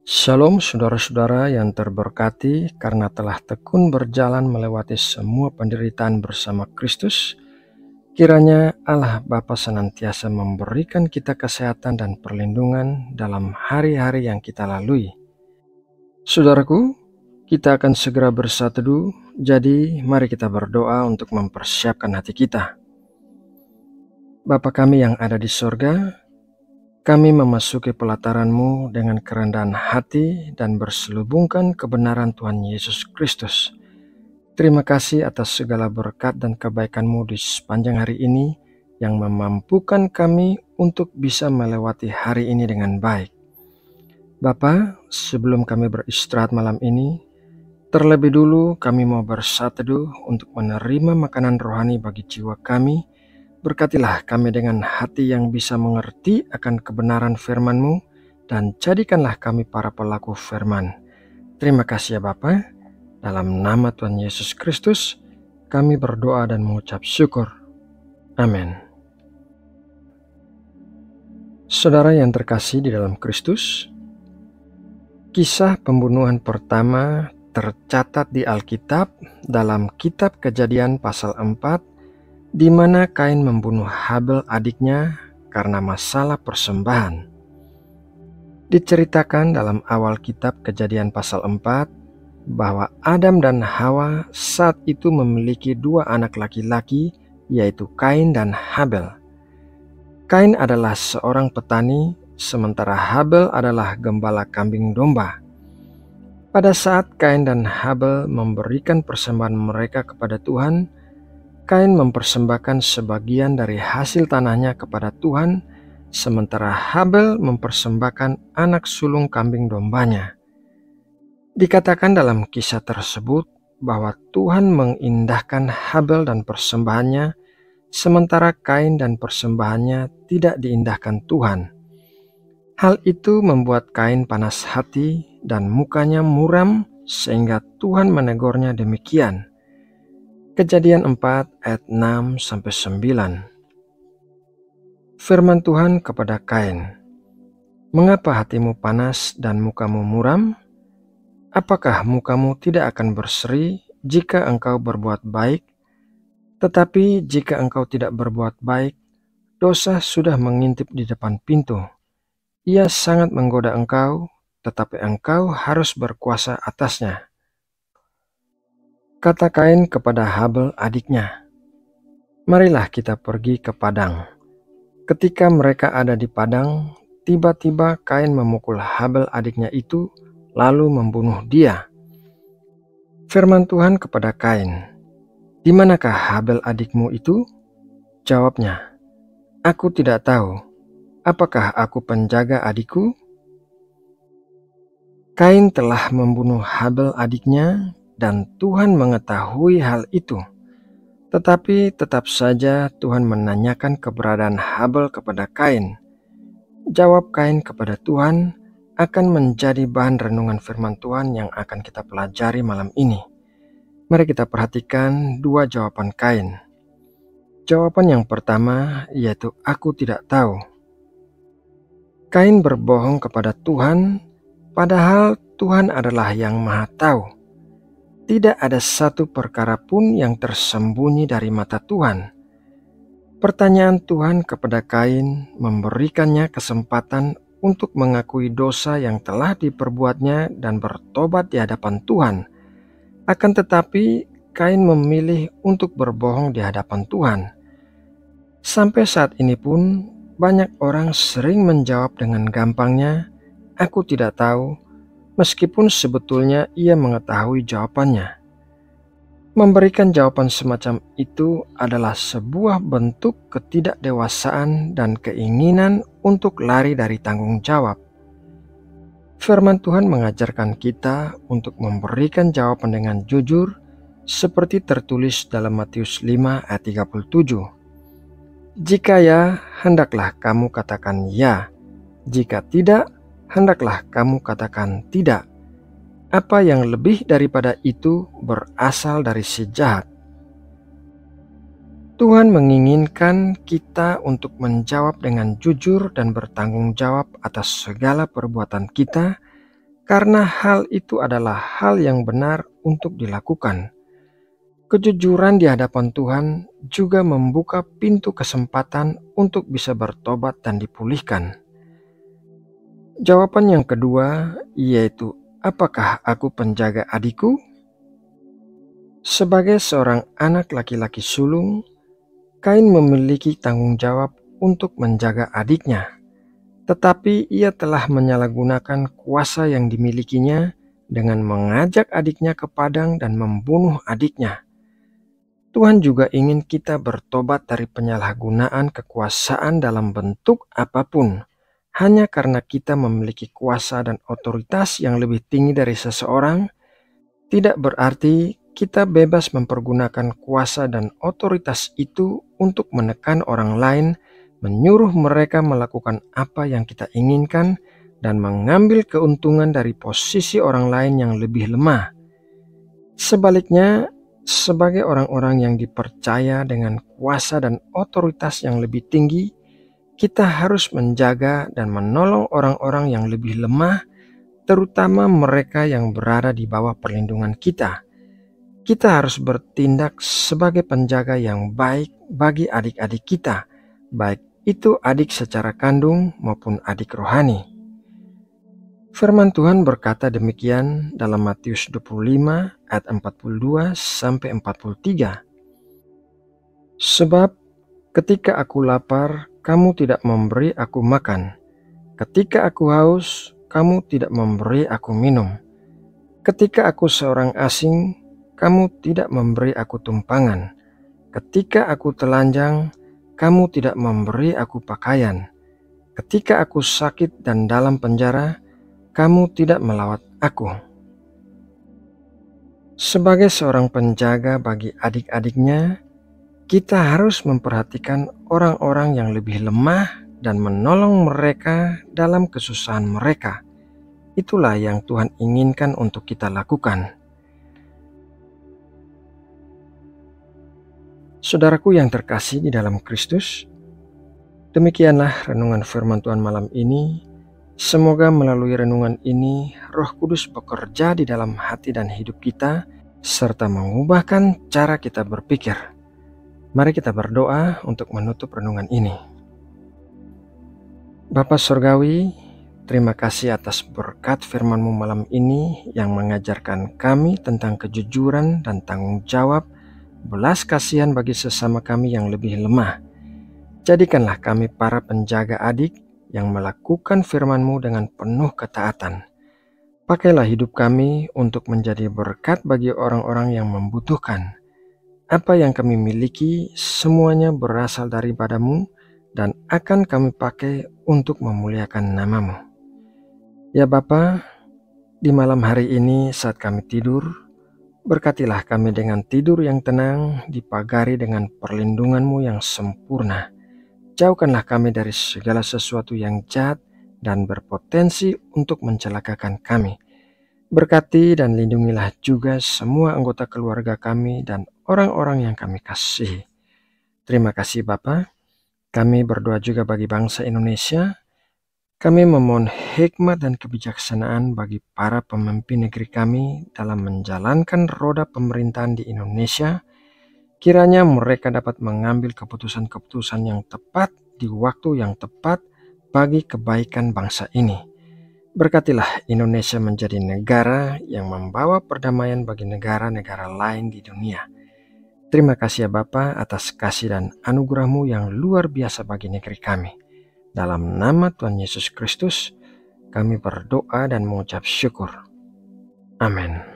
Shalom saudara-saudara yang terberkati karena telah tekun berjalan melewati semua penderitaan bersama Kristus. Kiranya Allah Bapa senantiasa memberikan kita kesehatan dan perlindungan dalam hari-hari yang kita lalui. Saudaraku, kita akan segera bersatu teduh, jadi mari kita berdoa untuk mempersiapkan hati kita. Bapa kami yang ada di sorga, kami memasuki pelataran-Mu dengan kerendahan hati dan berselubungkan kebenaran Tuhan Yesus Kristus. Terima kasih atas segala berkat dan kebaikan-Mu di sepanjang hari ini yang memampukan kami untuk bisa melewati hari ini dengan baik. Bapa, sebelum kami beristirahat malam ini, terlebih dulu kami mau bersatu teduh untuk menerima makanan rohani bagi jiwa kami. Berkatilah kami dengan hati yang bisa mengerti akan kebenaran firman-Mu dan jadikanlah kami para pelaku firman. Terima kasih ya Bapa. Dalam nama Tuhan Yesus Kristus, kami berdoa dan mengucap syukur. Amin. Saudara yang terkasih di dalam Kristus, kisah pembunuhan pertama tercatat di Alkitab dalam Kitab Kejadian pasal 4, di mana Kain membunuh Habel adiknya karena masalah persembahan. Diceritakan dalam awal kitab Kejadian pasal 4 bahwa Adam dan Hawa saat itu memiliki dua anak laki-laki, yaitu Kain dan Habel. Kain adalah seorang petani, sementara Habel adalah gembala kambing domba. Pada saat Kain dan Habel memberikan persembahan mereka kepada Tuhan, Kain mempersembahkan sebagian dari hasil tanahnya kepada Tuhan, sementara Habel mempersembahkan anak sulung kambing dombanya. Dikatakan dalam kisah tersebut bahwa Tuhan mengindahkan Habel dan persembahannya, sementara Kain dan persembahannya tidak diindahkan Tuhan. Hal itu membuat Kain panas hati dan mukanya muram sehingga Tuhan menegurnya demikian. Kejadian 4 ayat 6-9. Firman Tuhan kepada Kain, "Mengapa hatimu panas dan mukamu muram? Apakah mukamu tidak akan berseri jika engkau berbuat baik? Tetapi jika engkau tidak berbuat baik, dosa sudah mengintip di depan pintu. Ia sangat menggoda engkau, tetapi engkau harus berkuasa atasnya." Kata Kain kepada Habel adiknya, "Marilah kita pergi ke padang." Ketika mereka ada di padang, tiba-tiba Kain memukul Habel adiknya itu, lalu membunuh dia. Firman Tuhan kepada Kain, "Di manakah Habel adikmu itu?" Jawabnya, "Aku tidak tahu. Apakah aku penjaga adikku?" Kain telah membunuh Habel adiknya, dan Tuhan mengetahui hal itu. Tetapi tetap saja Tuhan menanyakan keberadaan Habel kepada Kain. Jawab Kain kepada Tuhan akan menjadi bahan renungan firman Tuhan yang akan kita pelajari malam ini. Mari kita perhatikan dua jawaban Kain. Jawaban yang pertama yaitu "aku tidak tahu". Kain berbohong kepada Tuhan, padahal Tuhan adalah yang Maha Tahu. Tidak ada satu perkara pun yang tersembunyi dari mata Tuhan. Pertanyaan Tuhan kepada Kain memberikannya kesempatan untuk mengakui dosa yang telah diperbuatnya dan bertobat di hadapan Tuhan. Akan tetapi, Kain memilih untuk berbohong di hadapan Tuhan. Sampai saat ini pun, banyak orang sering menjawab dengan gampangnya, "Aku tidak tahu," meskipun sebetulnya ia mengetahui jawabannya. Memberikan jawaban semacam itu adalah sebuah bentuk ketidakdewasaan dan keinginan untuk lari dari tanggung jawab. Firman Tuhan mengajarkan kita untuk memberikan jawaban dengan jujur, seperti tertulis dalam Matius 5 ayat 37. "Jika ya, hendaklah kamu katakan ya. Jika tidak, hendaklah kamu katakan tidak. Apa yang lebih daripada itu berasal dari si jahat." Tuhan menginginkan kita untuk menjawab dengan jujur dan bertanggung jawab atas segala perbuatan kita, karena hal itu adalah hal yang benar untuk dilakukan. Kejujuran di hadapan Tuhan juga membuka pintu kesempatan untuk bisa bertobat dan dipulihkan. Jawaban yang kedua yaitu, apakah aku penjaga adikku? Sebagai seorang anak laki-laki sulung, Kain memiliki tanggung jawab untuk menjaga adiknya, tetapi ia telah menyalahgunakan kuasa yang dimilikinya dengan mengajak adiknya ke padang dan membunuh adiknya. Tuhan juga ingin kita bertobat dari penyalahgunaan kekuasaan dalam bentuk apapun, hanya karena kita memiliki kuasa dan otoritas yang lebih tinggi dari seseorang. Tidak berarti kita bebas mempergunakan kuasa dan otoritas itu untuk menekan orang lain, menyuruh mereka melakukan apa yang kita inginkan, dan mengambil keuntungan dari posisi orang lain yang lebih lemah. Sebaliknya, sebagai orang-orang yang dipercaya dengan kuasa dan otoritas yang lebih tinggi, kita harus menjaga dan menolong orang-orang yang lebih lemah, terutama mereka yang berada di bawah perlindungan kita. Kita harus bertindak sebagai penjaga yang baik bagi adik-adik kita, baik itu adik secara kandung maupun adik rohani. Firman Tuhan berkata demikian dalam Matius 25 ayat 42 sampai 43. Sebab ketika aku lapar, kamu tidak memberi aku makan. Ketika aku haus, kamu tidak memberi aku minum. Ketika aku seorang asing, kamu tidak memberi aku tumpangan. Ketika aku telanjang, kamu tidak memberi aku pakaian. Ketika aku sakit dan dalam penjara, kamu tidak melawat aku. Sebagai seorang penjaga bagi adik-adiknya, kita harus memperhatikan orang-orang yang lebih lemah dan menolong mereka dalam kesusahan mereka. Itulah yang Tuhan inginkan untuk kita lakukan. Saudaraku yang terkasih di dalam Kristus, demikianlah renungan firman Tuhan malam ini. Semoga melalui renungan ini, Roh Kudus bekerja di dalam hati dan hidup kita, serta mengubahkan cara kita berpikir. Mari kita berdoa untuk menutup renungan ini. Bapa Surgawi, terima kasih atas berkat firman-Mu malam ini yang mengajarkan kami tentang kejujuran dan tanggung jawab, belas kasihan bagi sesama kami yang lebih lemah. Jadikanlah kami para penjaga adik yang melakukan firman-Mu dengan penuh ketaatan. Pakailah hidup kami untuk menjadi berkat bagi orang-orang yang membutuhkan. Apa yang kami miliki semuanya berasal daripada-Mu dan akan kami pakai untuk memuliakan nama-Mu. Ya Bapa, di malam hari ini saat kami tidur, berkatilah kami dengan tidur yang tenang, dipagari dengan perlindungan-Mu yang sempurna. Jauhkanlah kami dari segala sesuatu yang jahat dan berpotensi untuk mencelakakan kami. Berkati dan lindungilah juga semua anggota keluarga kami dan orang-orang yang kami kasihi. Terima kasih Bapa. Kami berdoa juga bagi bangsa Indonesia. Kami memohon hikmat dan kebijaksanaan bagi para pemimpin negeri kami dalam menjalankan roda pemerintahan di Indonesia. Kiranya mereka dapat mengambil keputusan-keputusan yang tepat di waktu yang tepat bagi kebaikan bangsa ini. Berkatilah Indonesia menjadi negara yang membawa perdamaian bagi negara-negara lain di dunia. Terima kasih ya Bapa atas kasih dan anugerah-Mu yang luar biasa bagi negeri kami. Dalam nama Tuhan Yesus Kristus, kami berdoa dan mengucap syukur. Amin.